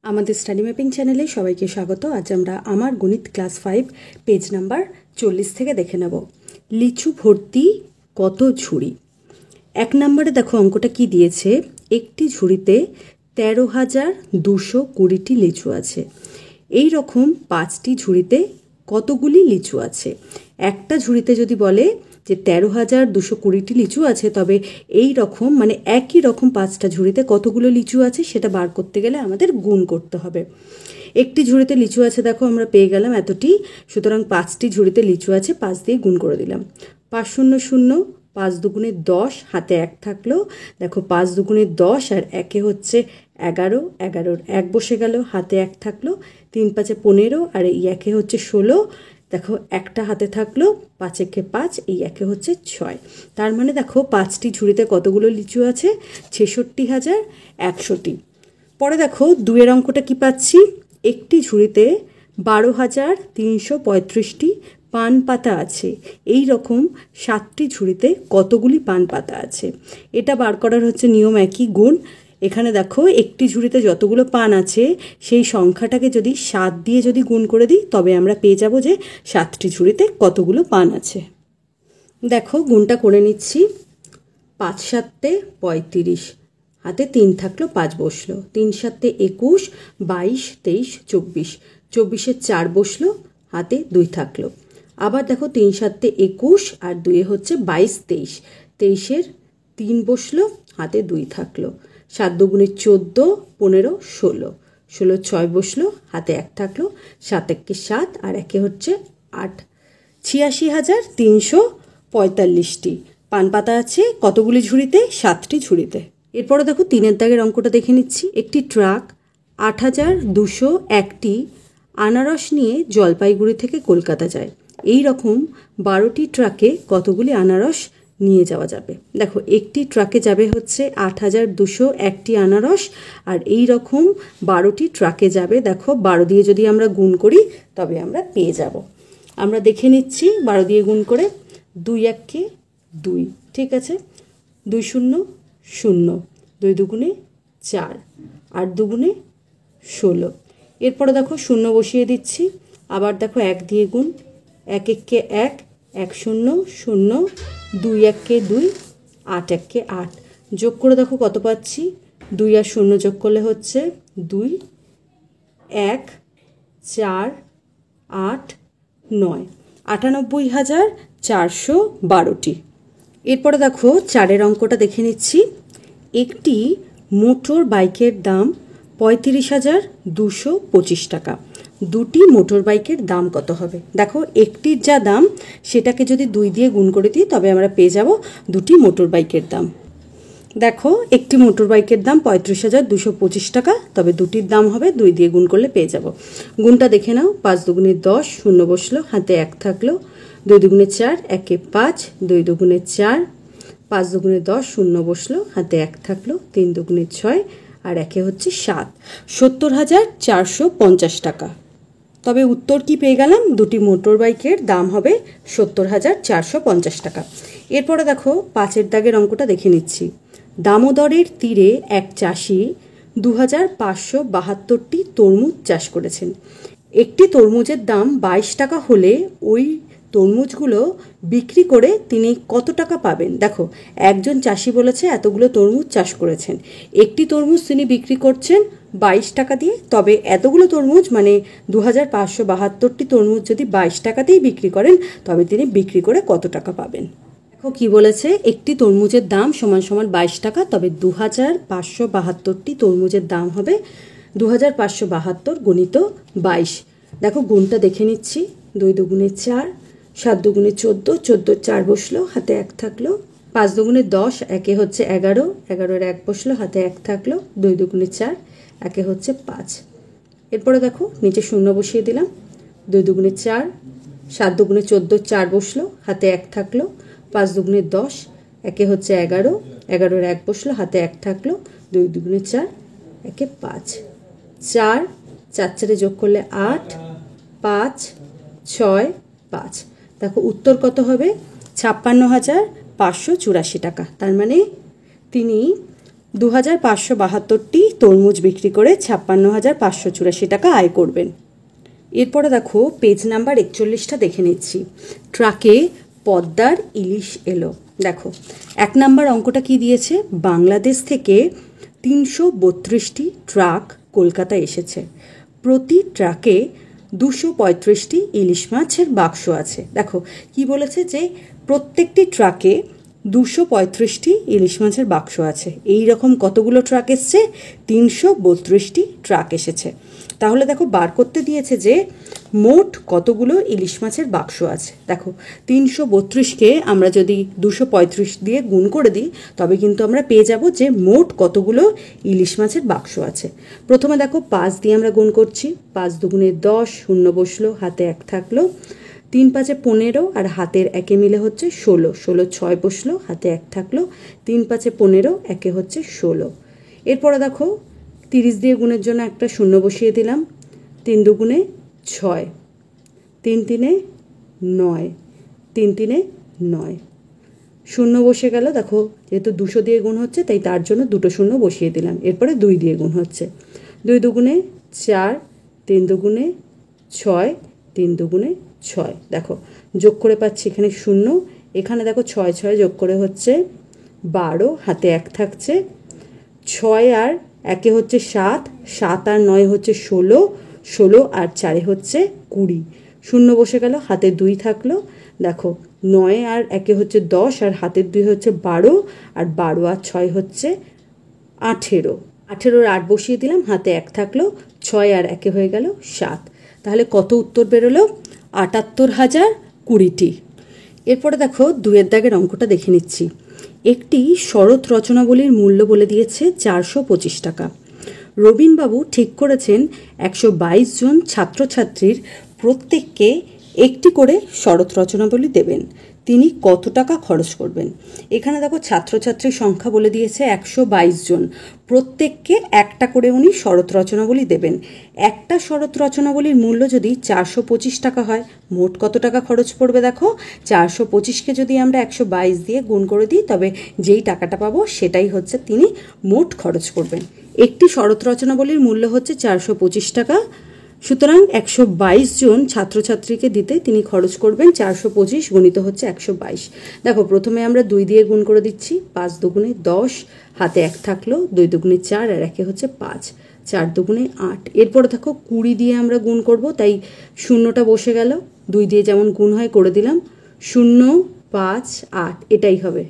আমাদের study mapping চ্যানেলে সবাইকে স্বাগত। আজ আমরা আমার গণিত ক্লাস 5 পেজ নাম্বার 40 থেকে দেখে নেব। লিচু ভর্তি কত ঝুড়ি। 1 নম্বরে দেখো অঙ্কটা কি দিয়েছে, একটি ঝুড়িতে 13,220টি লিচু আছে। এই রকম 5টি ঝুড়িতে কতগুলি লিচু আছে। একটা ঝুড়িতে যদি বলে যে 13,220টি লিচু আছে, তবে এই রকম মানে একই রকম 5টা ঝুড়িতে কতগুলো লিচু আছে সেটা বার করতে গেলে আমাদের গুণ করতে হবে। একটি ঝুড়িতে লিচু আছে দেখো আমরা পেয়ে গেলাম এতটি, সুতরাং 5টি ঝুড়িতে লিচু আছে, 5 দিয়ে গুণ করে দিলাম। 5 শূন্য শূন্য, 5 দুগুণে 10, হাতে 1 থাকলো। দেখো 5 দুগুণে 10 আর 1 হচ্ছে 11, 11-র 1 বসে গেল, হাতে 1 থাকলো। 3 5 15 আর এই 1 হচ্ছে 16। দেখো একটা হাতে থাকলো, 5 একে 5, এই 1 হচ্ছে 6। তার মানে দেখো 5টি ঝুড়িতে কতগুলো লিচু আছে, 66,100টি। পরে দেখো 2-এর অঙ্কটা কি পাচ্ছি, একটি ঝুড়িতে 12,335টি পান পাতা আছে। এই রকম 7টি ঝুড়িতে কতগুলি পান পাতা আছে। এটা বার করার হচ্ছে নিয়ম একই, গুণ। এখানে দেখো একটি ঝুড়িতে যতগুলো পান আছে সেই সংখ্যাটাকে যদি 7 দিয়ে যদি গুণ করে দিই, তবে আমরা পেয়ে যাব যে 7টি ঝুড়িতে কতগুলো পান আছে। দেখো গুণটা করে নিচ্ছি। 5 7 35, হাতে 3 থাকলো, 5 বসলো। 3 7 21, 22 23 24, 24-এ 4 বসলো, হাতে 2 থাকলো। আবার দেখো 3 7 21 আর 2 হচ্ছে 22 23, 23-এর 3 বসলো, হাতে 2 থাকলো। 7 দুগুণে 14, 15 16, 16 6 বসলো, হাতে 1 থাকলো। 7 1 7 আর 1 হচ্ছে 8, 86,345টি পান পাতা আছে কতগুলি ঝুড়িতে, 7টি ঝুড়িতে। এরপরে দেখো 3-এর দাগের অঙ্কটা দেখে নিচ্ছি। একটি ট্রাক 8,201টি আনারস নিয়ে জলপাইগুড়ি থেকে কলকাতা যায়। এই রকম 12টি ট্রাকে কতগুলি আনারস নিয়ে যাওয়া যাবে। দেখো একটি ট্রাকে যাবে হচ্ছে 8,201টি আনারস, আর এই রকম 12টি ট্রাকে যাবে। দেখো 12 দিয়ে যদি আমরা গুণ করি তবে আমরা পেয়ে যাব। আমরা দেখে নিচ্ছি 12 দিয়ে গুণ করে। 2 1 2, ঠিক আছে। 2 0 0, 2 দুগুণে 4, 8 দুগুণে 16। এরপরে দেখো 0 বসিয়ে দিচ্ছি। আবার দেখো 1 দিয়ে গুণ। 1 1 1, 1 0 0, 2 1 2, 8 1 8। যোগ করে দেখো কত পাচ্ছি। 2 আর 0 যোগ করলে হচ্ছে 2 1 4 8 9, 98,412টি। এরপরে দেখো 4-এর অঙ্কটা দেখে নিচ্ছি। একটি মোটর বাইকের দাম 35,225 টাকা। দুটি মোটর বাইকের দাম কত হবে। দেখো একটির যা দাম সেটাকে যদি 2 দিয়ে গুণ করে দিই তবে আমরা পেয়ে যাব দুটি মোটর বাইকের দাম। দেখো একটি মোটর বাইকের দাম 35,225 টাকা, তবে দুটির দাম হবে 2 দিয়ে গুণ করলে পেয়ে যাব। গুণটা দেখে নাও। 5 দুগুণে 10, 0 বসলো, হাতে 1 থাকলো। 2 দুগুণে 4, 1 5, 2 দুগুণে 4, 5 দুগুণে 10, 0 বসলো, হাতে 1 থাকলো। 3 দুগুণে 6 আর 1 হচ্ছে 7, 70,450 টাকা। তবে উত্তর কি পেয়ে গেলাম, দুটি মোটর বাইকের দাম হবে 70,450 টাকা। এরপরে দেখো 5-এর দাগের অঙ্কটা দেখে নিচ্ছি। দামোদরের তীরে এক চাষি 2,572টি তরমুজ চাষ করেছেন। একটি তরমুজের দাম 22 টাকা হলে ওই তরমুজগুলো বিক্রি করে তিনি কত টাকা পাবেন। দেখো একজন চাষি বলেছে এতগুলো তরমুজ চাষ করেছেন, একটি তরমুজ তিনি বিক্রি করছেন 22 টাকা দিয়ে, তবে এতগুলো তরমুজ মানে 2,572টি তরমুজ যদি 22 টাকাতেই বিক্রি করেন তবে তিনি বিক্রি করে কত টাকা পাবেন। দেখো কি বলেছে, একটি তরমুজের দাম সমান সমান 22 টাকা, তবে 2,572টি তরমুজের দাম হবে 2,572 গুণিত 22। দেখো গুণটা দেখে নিচ্ছি। 2 দুগুণে 4, 7 দুগুণে 14, 14 4 বসলো, হাতে 1 থাকলো। 5 দুগুণে 10, 1 হচ্ছে 11, 11-এর 1 বসলো, হাতে 1 থাকলো। 2 দুগুণে 4, 1 হচ্ছে 5। এরপরে দেখো নিচে 0 বসিয়ে দিলাম। 2 দুগুণে 4, 7 দুগুণে 14, 4 বসলো, হাতে 1 থাকলো। 5 দুগুণে 10, 1 হচ্ছে 11, 11-এর 1 বসলো, হাতে 1 থাকলো। 2 দুগুণে 4, 1 5, 4 4 4 যোগ করলে 8, 5 6 5। দেখো উত্তর কত হবে, 56,584 টাকা। তার মানে তিনি 2572টি তরমুজ বিক্রি করে 56,584 টাকা আয় করবেন। এরপরে দেখো পেজ নাম্বার 41টা দেখে নিচ্ছি। ট্রাকে পদ্মার ইলিশ এলো। দেখো 1 নাম্বার অঙ্কটা কি দিয়েছে, বাংলাদেশ থেকে 332টি ট্রাক কলকাতা এসেছে, প্রতি ট্রাকে 235টি ইলিশ মাছের বাক্স আছে। দেখো কি বলেছে যে প্রত্যেকটি ট্রাকে 235টি ইলিশ মাছের বাক্স আছে। এই রকম কতগুলো ট্রাক এসছে, 332টি ট্রাক এসেছে। তাহলে দেখো বার করতে দিয়েছে যে মোট কতগুলো ইলিশ মাছের বাক্স আছে। দেখো 332কে আমরা যদি 235 দিয়ে গুণ করে দিই তবে কিন্তু আমরা পেয়ে যাব যে মোট কতগুলো ইলিশ মাছের বাক্স আছে। প্রথমে দেখো 5 দিয়ে আমরা গুণ করছি, 5 দুগুণে 10, শূন্য বসলো, হাতে 1 থাকলো, 3 5 15 আর হাতের 1 মিলে হচ্ছে 16, 16 6 বসলো, হাতে 1 থাকলো, 3 5 15, 1 হচ্ছে 16। এরপরে দেখো 30 দিয়ে গুণের জন্য একটা শূন্য বসিয়ে দিলাম, 3 দুগুণে 6, 3 3 9, 3 3 9, শূন্য বসে গেল। দেখো যেহেতু 200 দিয়ে গুণ হচ্ছে তাই তার জন্য দুটো শূন্য বসিয়ে দিলাম। এরপরে 2 দিয়ে গুণ হচ্ছে, 2 দুগুণে 4, 3 দুগুণে 6, 3 দুগুণে 6। দেখো যোগ করে পাচ্ছি এখানে শূন্য, এখানে দেখো 6 6 যোগ করে হচ্ছে 12, হাতে 1 থাকছে, 6 আর 1 হচ্ছে 7, 7 আর 9 হচ্ছে 16, 16 আর 4 হচ্ছে 20, শূন্য বসে গেল, হাতে 2 থাকলো। দেখো 9 আর 1 হচ্ছে 10 আর হাতের 2 হচ্ছে 12, আর 12 আর 6 হচ্ছে 18, 18 আর 8 বসিয়ে দিলাম, হাতে 1 থাকলো, 6 আর 1 হয়ে গেল 7। তাহলে কত উত্তর বেরোলো, 78,020টি। এরপরে দেখো 2 দাগের অঙ্কটা দেখে নিচ্ছি। একটি শরৎ রচনাবলীর মূল্য বলে দিয়েছে 425 টাকা। রবীনবাবু ঠিক করেছেন 122 জন ছাত্রছাত্রীর প্রত্যেককে একটি করে শরৎ রচনাবলী দেবেন, তিনি কত টাকা খরচ করবেন। এখানে দেখো ছাত্রছাত্রীর সংখ্যা বলে দিয়েছে 122 জন, প্রত্যেককে একটা করে উনি শরৎ রচনাবলী দেবেন। একটা শরৎ রচনাবলীর মূল্য যদি 425 টাকা হয়, মোট কত টাকা খরচ পড়বে। দেখো 425কে যদি আমরা 122 দিয়ে গুণ করে দিই তবে যেই টাকাটা পাবো সেটাই হচ্ছে তিনি মোট খরচ করবেন। একটি শরৎ রচনাবলীর মূল্য হচ্ছে 425 টাকা, সুতরাং 122 জন ছাত্রছাত্রীকে দিতে তিনি খরচ করবেন 425 গুণিত হচ্ছে 122। দেখো প্রথমে আমরা 2 দিয়ে গুণ করে দিচ্ছি, 5 দুগুণে 10, হাতে 1 থাকলো, 2 দুগুণে 4 আর 1 হচ্ছে 5, 4 দুগুণে 8। এরপরে দেখো 20 দিয়ে আমরা গুণ করব, তাই শূন্যটা বসে গেল, 2 দিয়ে যেমন গুণ হয় করে দিলাম, 0 5 8 এটাই হবে।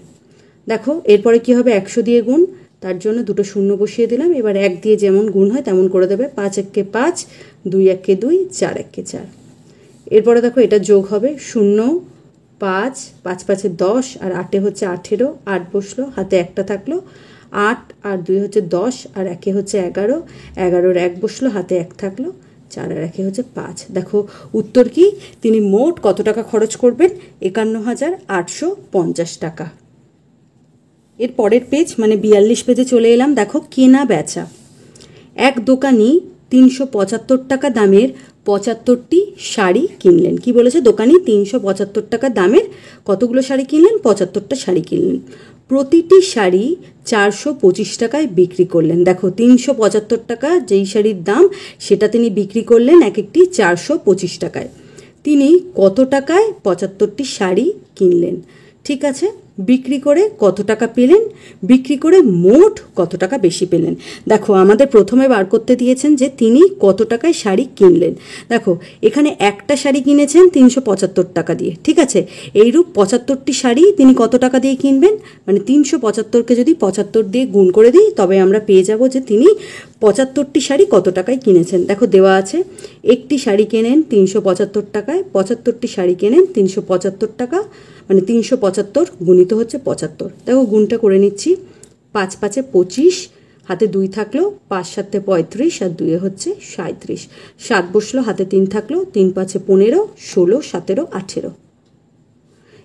দেখো এরপরে কি হবে, 100 দিয়ে গুণ, তার জন্য দুটো শূন্য বসিয়ে দিলাম। এবার 1 দিয়ে যেমন গুণ হয় তেমন করে দেবে, 5 1 5, 2 1 2, 4 1 4। এরপরে দেখো এটা যোগ হবে, 0 5 5 5 10 আর 8 হচ্ছে 18, 8 বসলো, হাতে 1টা থাকলো, 8 আর 2 হচ্ছে 10 আর 1 হচ্ছে 11, 11 1 বসলো, হাতে 1 থাকলো, 4 আর 1 হচ্ছে 5। দেখো উত্তর কি, তিনি মোট কত টাকা খরচ করবেন, 51,850 টাকা। এর পরের পেজ মানে 42 পেজে চলে এলাম। দেখো কেনা বেচা। এক দোকানি 375 টাকা দামের 75টি শাড়ি কিনলেন। কি বলেছে, দোকানি 375 টাকা দামের কতগুলো শাড়ি কিনলেন, 75টা শাড়ি কিনলেন, প্রতিটি শাড়ি 425 টাকায় বিক্রি করলেন। দেখো 375 টাকা যেই শাড়ির দাম সেটা তিনি বিক্রি করলেন এক একটি 425 টাকায়। তিনি কত টাকায় 75টি শাড়ি কিনলেন। ঠিক আছে, বিক্রি করে কত টাকা পেলেন, বিক্রি করে মোট কত টাকা বেশি পেলেন। দেখো আমাদের প্রথমে বার করতে দিয়েছেন যে তিনি কত টাকায় শাড়ি কিনলেন। দেখো এখানে একটা শাড়ি কিনেছেন 375 টাকা দিয়ে, ঠিক আছে, এইরূপ 75টি শাড়ি তিনি কত টাকা দিয়ে কিনবেন, মানে 375কে যদি 75 দিয়ে গুণ করে দিই তবে আমরা পেয়ে যাব যে তিনি 75টি শাড়ি কত টাকায় কিনেছেন। দেখো দেওয়া আছে, একটি শাড়ি কেনেন 375 টাকায়, 75টি শাড়ি কেনেন 375 টাকা, মানে 375 গুণিত হচ্ছে 75। দেখো গুণটা করে নিচ্ছি, 5 5 25, হাতে 2 থাকলো, 5 7 35 আর 2 হচ্ছে 37, 7 বসলো, হাতে 3 থাকলো, 3 5 15, 16 17 18।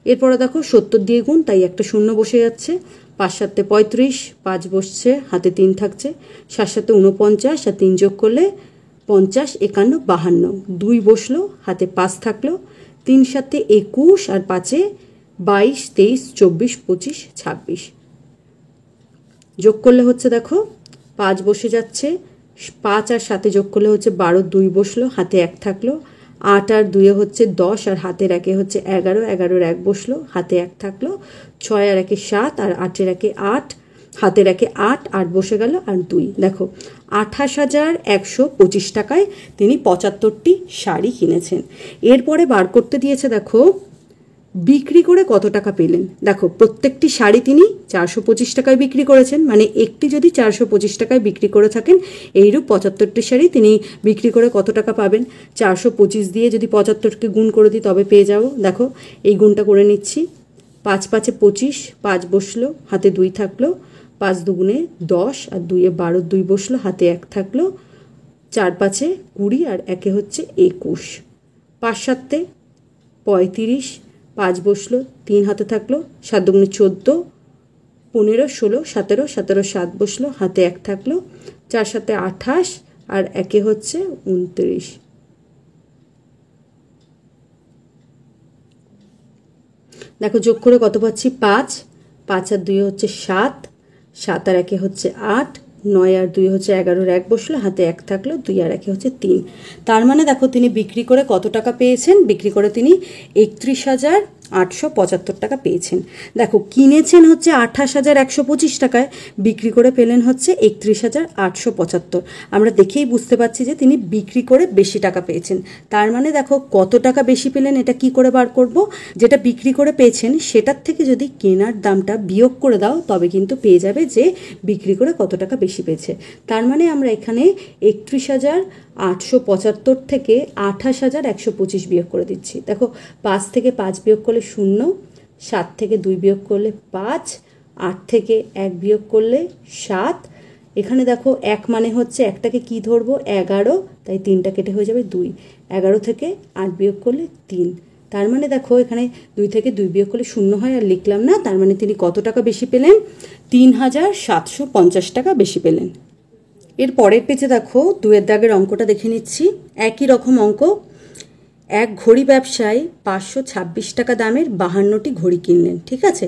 এরপরে দেখো 70 দিয়ে গুণ, তাই একটা শূন্য বসে যাচ্ছে, 5 7 35, 5 বসছে, হাতে 3 থাকছে, 7 7 49 আর 3 যোগ করলে 50 51 52, 2 বসলো, হাতে 5 থাকলো, 3 7 21 আর 5 22 23 24 25 26। যোগ করলে হচ্ছে দেখো 5 বসে যাচ্ছে, 5 আর 7 যোগ করলে হচ্ছে 12, 2 বসলো, হাতে 1 থাকলো, 8 আর 2 হচ্ছে 10 আর হাতের 1 হচ্ছে 11, 11 1 বসলো, হাতে 1 থাকলো, 6 আর 1 7 আর 8 এর 1 8, হাতের 1 8, 8 বসে গেল আর 2। দেখো 28,125 টাকায় তিনি 75টি শাড়ি কিনেছেন। এরপরে বার করতে দিয়েছে দেখো বিক্রি করে কত টাকা পেলেন। দেখো প্রত্যেকটি শাড়ি তিনি 425 টাকায় বিক্রি করেছেন, মানে একটি যদি 425 টাকায় বিক্রি করে থাকেন, এইরূপ 75টি শাড়ি তিনি বিক্রি করে কত টাকা পাবেন। 425 দিয়ে যদি 75কে গুণ করে দিই তবে পেয়ে যাবো। দেখো এই গুণটা করে নিচ্ছি, 5 5 25, 5 বসলো, হাতে 2 থাকলো, 5 2 10 আর 2 12, 2 বসলো, হাতে 1 থাকলো, 4 5 20 আর 1 হচ্ছে 21, 5 7 35, 5 বসলো, 3 হাতে থাকলো, 7 2 14, 15 16 17 17 7 বসলো, হাতে 1 থাকলো, 4 7 28 আর 1 হচ্ছে 29। দেখো যোগ করে কত পাচ্ছি, 5, 5 আর 2 হচ্ছে 7, 7 আর 1 হচ্ছে 8, 9 আর 2 হচ্ছে 11, 1 বসলো, হাতে 1 থাকলো, 2 আর 1 হচ্ছে 3। তার মানে দেখো তিনি বিক্রি করে কত টাকা পেয়েছেন, বিক্রি করে তিনি 31,875 টাকা পেয়েছেন। দেখো কিনেছেন হচ্ছে 28,125 টাকায়, বিক্রি করে পেলেন হচ্ছে 31,875। আমরা দেখেই বুঝতে পারছি যে তিনি বিক্রি করে বেশি টাকা পেয়েছেন। তার মানে দেখো কত টাকা বেশি পেলেন এটা কি করে বার করব, যেটা বিক্রি করে পেয়েছেন সেটার থেকে যদি কেনার দামটা বিয়োগ করে দাও তবে কিন্তু পেয়ে যাবে যে বিক্রি করে কত টাকা বেশি পেয়েছে। তার মানে আমরা এখানে 31,875 থেকে 28,125 বিয়োগ করে দিচ্ছি। দেখো 5 থেকে 5 বিয়োগ করলে 0, 7 থেকে 2 বিয়োগ করলে 5, 8 থেকে 1 বিয়োগ করলে 7। এখানে দেখো 1 মানে হচ্ছে একটাকে কি ধরবো 11, তাই 3টা কেটে হয়ে যাবে 2, 11 থেকে 8 বিয়োগ করলে 3। তার মানে দেখো এখানে 2 থেকে 2 বিয়োগ করলে 0 হয় আর লিখলাম না। তার মানে তিনি কত টাকা বেশি পেলেন, 3,750 টাকা বেশি পেলেন। এর পরের পেজে দেখো 2 দাগের অঙ্কটা দেখে নিচ্ছি। একই রকম অঙ্ক, এক ঘড়ি ব্যবসায়ী 526 টাকা দামের 52টি ঘড়ি কিনলেন। ঠিক আছে,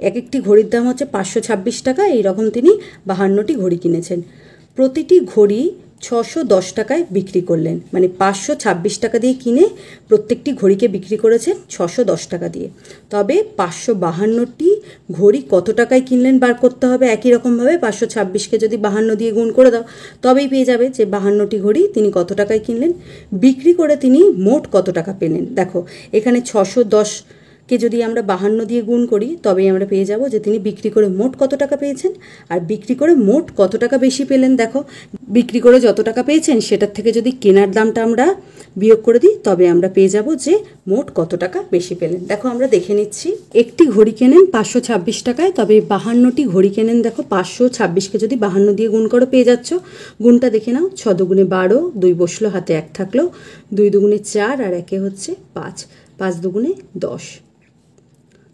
এক একটি ঘড়ির দাম হচ্ছে 526 টাকা, এইরকম তিনি 52টি ঘড়ি কিনেছেন। প্রতিটি ঘড়ি 610 টাকায় বিক্রি করলেন, মানে 526 টাকা দিয়ে কিনে প্রত্যেকটি ঘড়িকে বিক্রি করেছেন 610 টাকা দিয়ে। তবে 552টি ঘড়ি কত টাকায় কিনলেন বার করতে হবে। একই রকমভাবে 526কে যদি 52 দিয়ে গুণ করে দাও তবেই পেয়ে যাবে যে 52টি ঘড়ি তিনি কত টাকায় কিনলেন। বিক্রি করে তিনি মোট কত টাকা পেলেন। দেখো এখানে 610কে যদি আমরা 52 দিয়ে গুণ করি তবেই আমরা পেয়ে যাব যে তিনি বিক্রি করে মোট কত টাকা পেয়েছেন, আর বিক্রি করে মোট কত টাকা বেশি পেলেন। দেখো বিক্রি করে যত টাকা পেয়েছেন সেটার থেকে যদি কেনার দামটা আমরা বিয়োগ করে দিই তবে আমরা পেয়ে যাব যে মোট কত টাকা বেশি পেলেন। দেখো আমরা দেখে নিচ্ছি, একটি ঘড়ি কেনেন 526 টাকায়, তবে 52টি ঘড়ি কেনেন। দেখো 526কে যদি 52 দিয়ে গুণ করো পেয়ে যাচ্ছ। গুণটা দেখে নাও, 6 2 12, 2 বসলো, হাতে 1 থাকলো, 2 2 4 আর 1 হচ্ছে 5, 5 2 10,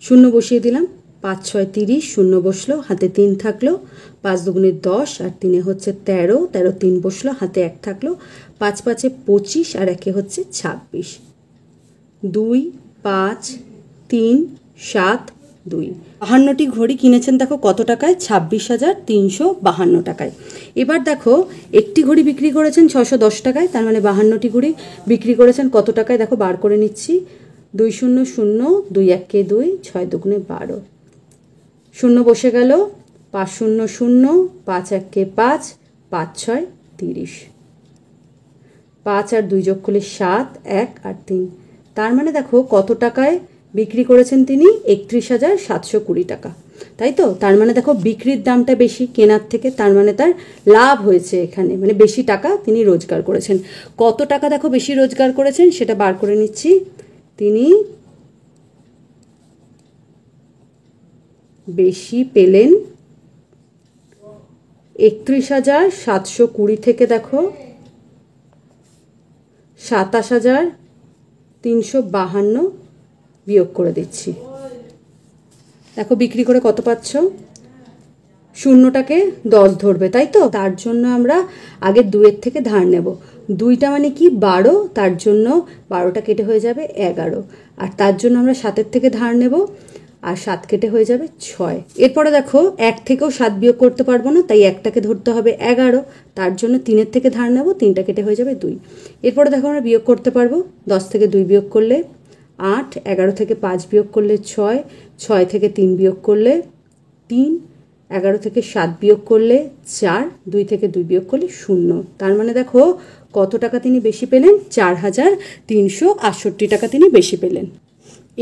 0 বসিয়ে দিলাম, 5 6 30, 0 বসলো, হাতে 3 থাকলো, 5 2 10 আর 3 হচ্ছে 13, 13 3 বসলো, হাতে 1 থাকলো, 5 5 25 আর 1 হচ্ছে 26, 2 5 3 7 2। 52টি ঘড়ি কিনেছেন দেখো কত টাকায়, 26,352 টাকায়। এবার দেখো একটি ঘড়ি বিক্রি করেছেন 610 টাকায়, তার মানে 52টি ঘড়ি বিক্রি করেছেন কত টাকায়। দেখো বার করে নিচ্ছি, 2 0 0, 2 1 2, 6 2 12, 0 বসে গেল, 5 0 0, 5 1 5, 5 6 30, 5 আর 2 যোগ করলে 7, 1 আর 3। তার মানে দেখো কত টাকায় বিক্রি করেছেন তিনি, 31,720 টাকা, তাই তো। তার মানে দেখো বিক্রির দামটা বেশি কেনার থেকে, তার মানে তার লাভ হয়েছে এখানে, মানে বেশি টাকা তিনি রোজগার করেছেন। কত টাকা দেখো বেশি রোজগার করেছেন সেটা বার করে নিচ্ছি। তিনি বেশি পেলেন 31,720 থেকে দেখো 27,352 বিয়োগ করে দিচ্ছি। দেখো বিক্রি করে কত পাচ্ছ, শূন্যটাকে 10 ধরবে, তাই তো। তার জন্য আমরা আগে 2 থেকে ধার নেব। 2টা মানে কি 12, তার জন্য 12টা কেটে হয়ে যাবে 11, আর তার জন্য আমরা 7 থেকে ধার নেব। আর 7 কেটে হয়ে যাবে 6। এরপরে দেখো 1 থেকেও 7 বিয়োগ করতে পারবো না, তাই 1টাকে ধরতে হবে 11, তার জন্য 3-এর থেকে ধার নেব, 3টা কেটে হয়ে যাবে 2। এরপরে দেখো আমরা বিয়োগ করতে পারবো, 10 থেকে 2 বিয়োগ করলে 8, 11 থেকে 5 বিয়োগ করলে 6, 6 থেকে 3 বিয়োগ করলে 3, 11 থেকে 7 বিয়োগ করলে 4, 2 থেকে 2 বিয়োগ করলে 0। তার মানে দেখো কত টাকা তিনি বেশি পেলেন, 4,368 টাকা তিনি বেশি পেলেন।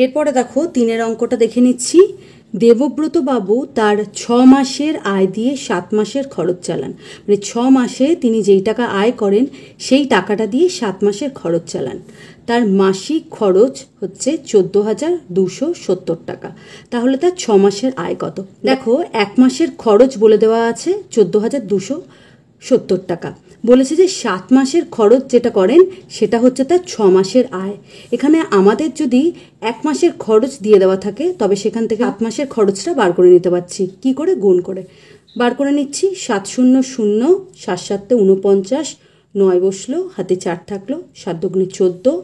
এরপরে দেখো 3-এর অঙ্কটা দেখে নিচ্ছি। দেবব্রত বাবু তার 6 মাসের আয় দিয়ে 7 মাসের খরচ চালান। মানে 6 মাসে তিনি যেই টাকা আয় করেন সেই টাকাটা দিয়ে 7 মাসের খরচ চালান। তার মাসিক খরচ হচ্ছে 14,270 টাকা। তাহলে তার 6 মাসের আয় কত? দেখো 1 মাসের খরচ বলে দেওয়া আছে 14,270 টাকা। বলেছে যে 7 মাসের খরচ যেটা করেন সেটা হচ্ছে তার 6 মাসের আয়। এখানে আমাদের যদি 1 মাসের খরচ দিয়ে দেওয়া থাকে তবে সেখান থেকে 7 মাসের খরচটা বার করে নিতে পারছি। কি করে? গুণ করে বার করে নিচ্ছি। 7 0 0, 7 7 49, 9 বসলো, হাতে 4 থাকলো, 7 2 14,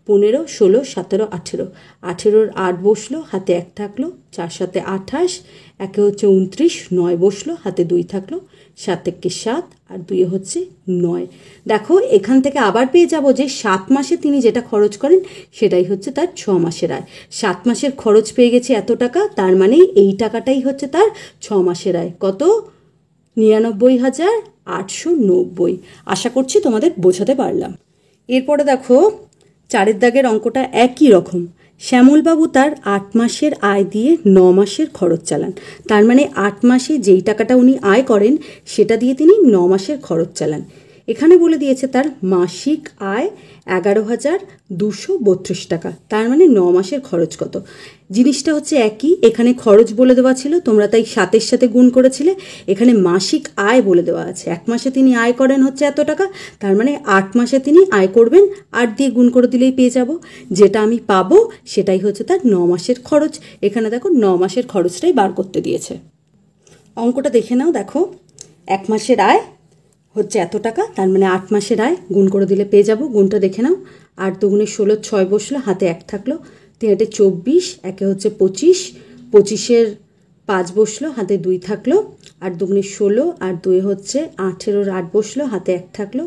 15, 16, 17, 18, 18-র 8 বসলো, হাতে 1 থাকলো, 4 7 28, 1 হচ্ছে 29, 9 বসলো, হাতে 2 থাকলো, 7 1 7 আর 2 হচ্ছে 9। দেখো এখান থেকে আবার পেয়ে যাব যে 7 মাসে তিনি যেটা খরচ করেন সেটাই হচ্ছে তার 6 মাসের আয়। 7 মাসের খরচ পেয়ে গেছে এত টাকা, তার মানে এই টাকাটাই হচ্ছে তার 6 মাসের আয়। কত? 99,890। আশা করছি তোমাদের বোঝাতে পারলাম। এরপরে দেখো 4-এর দাগের অঙ্কটা একই রকম। শ্যামলবাবু তার 8 মাসের আয় দিয়ে 9 মাসের খরচ চালান। তার মানে 8 মাসে যেই টাকাটা উনি আয় করেন সেটা দিয়ে তিনি 9 মাসের খরচ চালান। এখানে বলে দিয়েছে তার মাসিক আয় 11,232 টাকা। তার মানে 9 মাসের খরচ কত? জিনিসটা হচ্ছে একই, এখানে খরচ বলে দেওয়া ছিল, তোমরা তাই 7-এর সাথে গুণ করেছিলে। এখানে মাসিক আয় বলে দেওয়া আছে। 1 মাসে তিনি আয় করেন হচ্ছে এত টাকা, তার মানে 8 মাসে তিনি আয় করবেন, 8 দিয়ে গুণ করে দিলেই পেয়ে যাব। যেটা আমি পাবো সেটাই হচ্ছে তার 9 মাসের খরচ। এখানে দেখো 9 মাসের খরচটাই বার করতে দিয়েছে। অঙ্কটা দেখে নাও। দেখো 1 মাসের আয় হচ্ছে এত টাকা, তার মানে 8 মাসের আয় গুণ করে দিলে পেয়ে যাব। গুণটা দেখে নাও। 8 2 16, 6 বসলো, হাতে 1 থাকলো, 3 24, 1 হচ্ছে 25, 25-এর 5 বসলো, হাতে 2 থাকলো, 8 2 16 আর 2 হচ্ছে 18-র 8 বসলো, হাতে 1 থাকলো,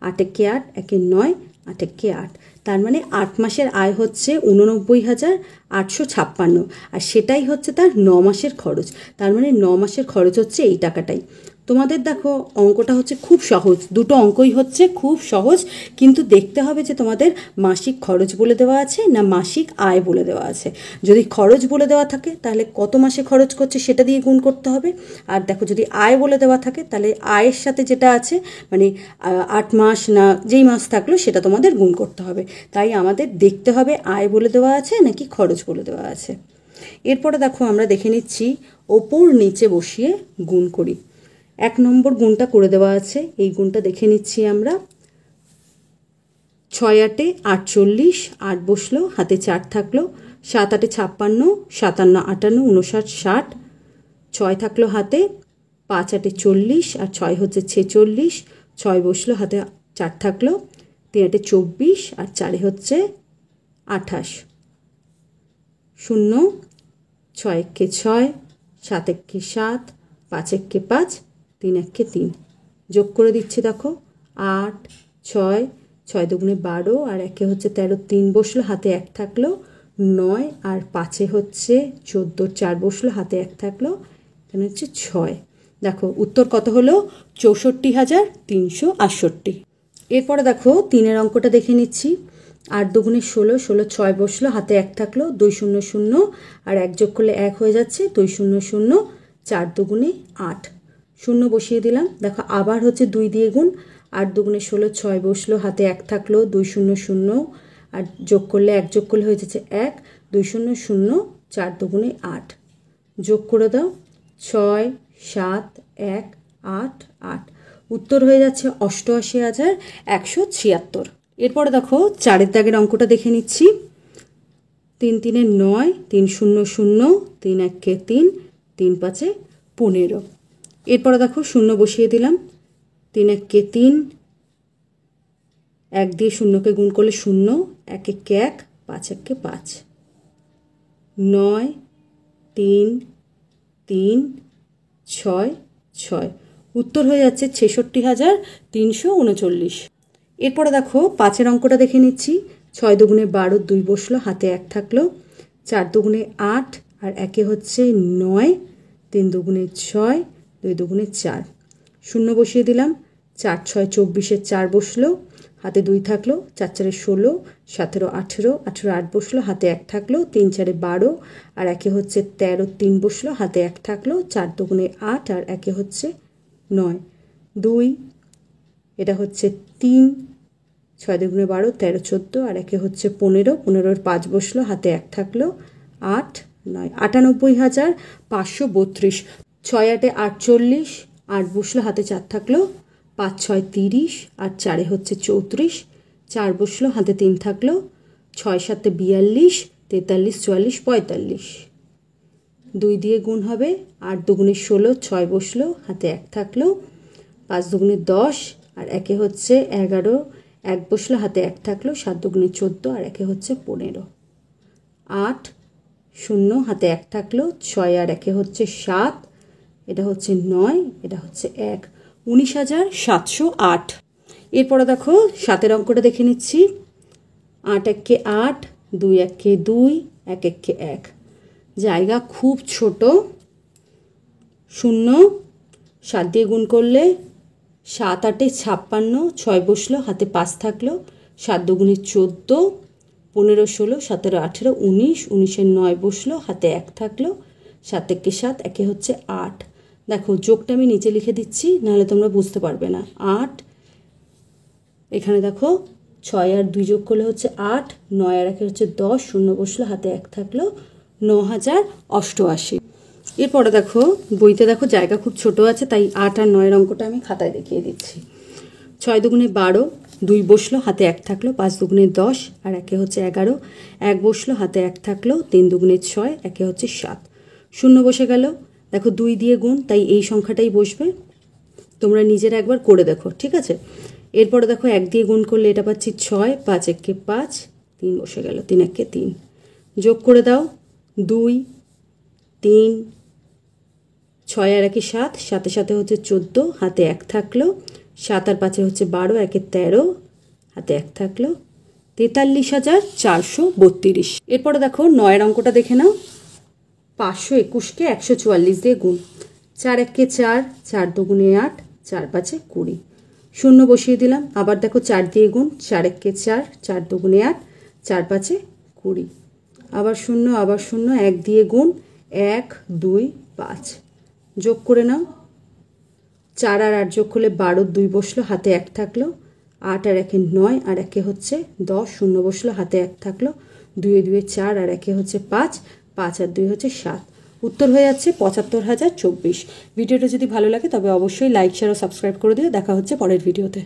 8 1 8, 1 9, 8 1 8। তার মানে 8 মাসের আয় হচ্ছে 89,856, আর সেটাই হচ্ছে তার 9 মাসের খরচ। তার মানে 9 মাসের খরচ হচ্ছে এই টাকাটাই। তোমাদের দেখো অঙ্কটা হচ্ছে খুব সহজ, দুটো অঙ্কই হচ্ছে খুব সহজ, কিন্তু দেখতে হবে যে তোমাদের মাসিক খরচ বলে দেওয়া আছে না মাসিক আয় বলে দেওয়া আছে। যদি খরচ বলে দেওয়া থাকে তাহলে কত মাসে খরচ করছে সেটা দিয়ে গুণ করতে হবে। আর দেখো যদি আয় বলে দেওয়া থাকে তাহলে আয়ের সাথে যেটা আছে মানে 8 মাস না যেই মাস থাকলো সেটা তোমাদের গুণ করতে হবে। তাই আমাদের দেখতে হবে আয় বলে দেওয়া আছে নাকি খরচ বলে দেওয়া আছে। এরপরে দেখো আমরা দেখে নিচ্ছি ওপর নিচে বসিয়ে গুণ করি। 1 নম্বর গুণটা করে দেওয়া আছে, এই গুণটা দেখে নিচ্ছি আমরা। 6 8 48, 8 বসলো, হাতে 4 থাকলো, 7 8 56, 57 58 59 60, 6 থাকলো হাতে, 5 8 40 আর 6 হচ্ছে 46, 6 বসলো, হাতে 4 থাকলো, 3 8 24 আর 4 হচ্ছে 28, 0 6 1 6, 7 1 7, 5 1 5, 3 1 3। যোগ করে দিচ্ছি। দেখো 8 6, 6 2 12 আর 1 হচ্ছে 13, 3 বসলো, হাতে 1 থাকলো, 9 আর 5 হচ্ছে 14, 4 বসলো, হাতে 1 থাকলো, এখানে হচ্ছে 6। দেখো উত্তর কত হলো? 64,368। এরপরে দেখো 3-এর অঙ্কটা দেখে নিচ্ছি। 8 2 16, 16 6 বসলো, হাতে 1 থাকলো, 2 0 0 আর 1 যোগ করলে 1 হয়ে যাচ্ছে, 2 0 0, 4 2 8, 0 বসিয়ে দিলাম। দেখো আবার হচ্ছে 2 দিয়ে গুণ। 8 2 16, 6 বসলো, হাতে 1 থাকলো, 2 0 0 আর যোগ করলে 1 যোগ করলে হয়ে যাচ্ছে 1, 2 0 0, 4 2 8। যোগ করে দাও 6 7 1 8 8। উত্তর হয়ে যাচ্ছে 88,176। এরপরে দেখো 4-এর দাগের অঙ্কটা দেখে নিচ্ছি। 3 3 9, 3 0 0, 3 1 3, 3 5 15। এরপরে দেখো 0 বসিয়ে দিলাম। 3 1 3, 1 দিয়ে 0কে গুণ করলে 0, 1 1 1, 5 1 5, 9 3 3 6 6। উত্তর হয়ে যাচ্ছে 66,339। এরপরে দেখো 5-এর অঙ্কটা দেখে নিচ্ছি। 6 দুগুণে 12, 2 বসলো, হাতে 1 থাকলো। 4 দুগুণে 8 আর 1 হচ্ছে 9, 3 দুগুণে 6, 2 দুগুণে 4, শূন্য বসিয়ে দিলাম। 4 6 24, 4 বসলো, হাতে 2 থাকলো। 4 4 16, 17 18, 18 8 বসলো, হাতে 1 থাকলো। 3 4 12 আর 1 হচ্ছে 13, 3 বসলো, হাতে 1 থাকলো। 4 দুগুণে 8 আর 1 হচ্ছে 9, 2, এটা হচ্ছে 3, 6 দুগুণে 12, 13 14 আর 1 হচ্ছে 15, 15 5 বসলো, হাতে 1 থাকলো। 8 9, 98,532। 6 8 48, 8 বসলো, হাতে 4 থাকলো। 5 6 30 আর 4 হচ্ছে 34, 4 বসলো, হাতে 3 থাকলো। 6 7 42, 43 44 45। 2 দিয়ে গুণ হবে। 8 দুগুণে 16, 6 বসলো, হাতে 1 থাকলো। 5 দুগুণে 10 আর 1 হচ্ছে 11, 1 বসলো, হাতে 1 থাকলো। 7 দুগুণে 14 আর 1 হচ্ছে 15। 8 0, হাতে 1 থাকলো। 6 আর 1 হচ্ছে 7, এটা হচ্ছে 9, এটা হচ্ছে 1, 19,708। এরপরে দেখো 7-এর অঙ্কটা দেখে নিচ্ছি। 8 1 8, 2 1 2, 1 1 1। জায়গা খুব ছোট। 0, 7 দিয়ে গুণ করলে 7 8 56, 6 বসলো, হাতে 5 থাকলো। 7 দুগুণে 14, 15 16, 17 18, 19, 19 9 বসলো, হাতে 1 থাকলো। 7 1 7, 1 হচ্ছে 8। দেখো যোগটা আমি নিচে লিখে দিচ্ছি, নাহলে তোমরা বুঝতে পারবে না। 8, এখানে দেখো 6 আর 2 যোগ করলে হচ্ছে 8, 9 আর 1 হচ্ছে 10, 0 বসলো, হাতে 1 থাকলো। 9,088। এরপরে দেখো বইতে দেখো জায়গা খুব ছোট আছে, তাই 8 আর 9-এর অঙ্কটা আমি খাতায় দেখিয়ে দিচ্ছি। 6 দুগুণে 12, 2 বসলো, হাতে 1 থাকলো। 5 দুগুণে 10 আর 1 হচ্ছে 11, 1 বসলো, হাতে 1 থাকলো। 3 দুগুণে 6, 1 হচ্ছে 7, শূন্য বসে গেল। দেখো 2 দিয়ে গুণ, তাই এই সংখ্যাটাই বসবে। তোমরা নিজেরা একবার করে দেখো, ঠিক আছে। এরপরে দেখো 1 দিয়ে গুণ করলে এটা পাচ্ছি 6, 5 1 5, 3 বসে গেল। 3 1 3, যোগ করে দাও। 2 3, 6 আর 1 7, 7 7 হচ্ছে 14, হাতে 1 থাকলো। 7 আর 5 হচ্ছে 12, 1 13, হাতে 1 থাকলো। 43,432। এরপরে দেখো 9-এর অঙ্কটা দেখে নাও। 521কে 144 দিয়ে গুণ। 4 1 4, 4 দুগুণে 8, 4 5 20, শূন্য বসিয়ে দিলাম। আবার দেখো 4 দিয়ে গুণ। 4 1 4, 4 দুগুণে 8, 4 5 20, আবার শূন্য, আবার শূন্য। 1 দিয়ে গুণ। 1 2 5, যোগ করে নাও। 4 আর 8 যোগ করলে 12, 2 বসলো, হাতে 1 থাকলো। 8 আর 1 9 আর 1 হচ্ছে 10, শূন্য বসলো, হাতে 1 থাকলো। 2 2 4 আর 1 হচ্ছে 5, 5 আর 2 হচ্ছে 7। উত্তর হয়ে যাচ্ছে 75,024। ভিডিওটা যদি ভালো লাগে তবে অবশ্যই লাইক শেয়ার ও সাবস্ক্রাইব করে দিও। দেখা হচ্ছে পরের ভিডিওতে।